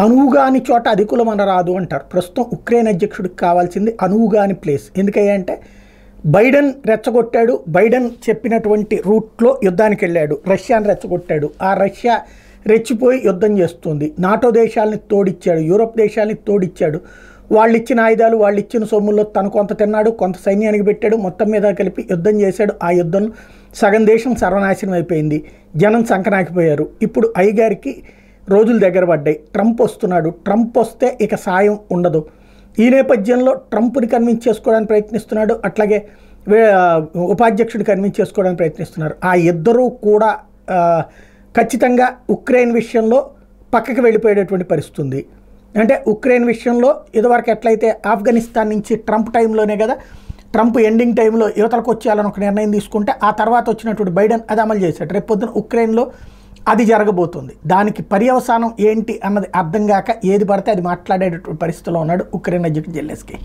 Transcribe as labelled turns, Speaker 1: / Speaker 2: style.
Speaker 1: అనువుగాని చోట అధికులం అనరాదు అంటారు. ప్రస్తుతం ఉక్రెయిన్ అధ్యక్షుడికి కావాల్సింది అనువుగాని ప్లేస్. ఎందుకంటే బైడెన్ రెచ్చగొట్టాడు, బైడెన్ చెప్పినటువంటి రూట్లో యుద్ధానికి వెళ్ళాడు, రష్యాని రెచ్చగొట్టాడు, ఆ రష్యా రెచ్చిపోయి యుద్ధం చేస్తుంది, నాటో దేశాలని తోడిచ్చాడు, యూరోప్ దేశాలని తోడిచ్చాడు, వాళ్ళు ఇచ్చిన ఆయుధాలు వాళ్ళు ఇచ్చిన సొమ్ముల్లో తను కొంత తిన్నాడు, కొంత సైన్యానికి పెట్టాడు, మొత్తం మీద కలిపి యుద్ధం చేశాడు. ఆ యుద్ధం సగం దేశం సర్వనాశనం అయిపోయింది, జనం సంకనాకిపోయారు. ఇప్పుడు అయ్యగారికి రోజులు దగ్గర పడ్డాయి, ట్రంప్ వస్తున్నాడు, ట్రంప్ వస్తే ఇక సాయం ఉండదు. ఈ నేపథ్యంలో ట్రంప్ని కన్విన్స్ చేసుకోవడానికి ప్రయత్నిస్తున్నాడు, అట్లాగే ఉపాధ్యక్షుడు కన్విన్స్ చేసుకోవడానికి ప్రయత్నిస్తున్నారు. ఆ ఇద్దరూ కూడా ఖచ్చితంగా ఉక్రెయిన్ విషయంలో పక్కకి వెళ్ళిపోయేటటువంటి పరిస్థితి ఉంది. అంటే ఉక్రెయిన్ విషయంలో ఇదివరకు ఎట్లయితే ఆఫ్ఘనిస్తాన్ నుంచి ట్రంప్ టైంలోనే కదా, ట్రంప్ ఎండింగ్ టైంలో యువతలకు వచ్చేయాలని ఒక నిర్ణయం తీసుకుంటే ఆ తర్వాత వచ్చినటువంటి బైడెన్ అది అమలు చేశాడు. రేపు పొద్దున ఉక్రెయిన్లో అది జరగబోతుంది. దానికి పర్యవసానం ఏంటి అన్నది అర్థం కాక ఏది పడితే అది మాట్లాడేటటువంటి పరిస్థితిలో ఉన్నాడు ఉక్రెయిన్ అధ్యక్షుడు జెలెన్స్కీ.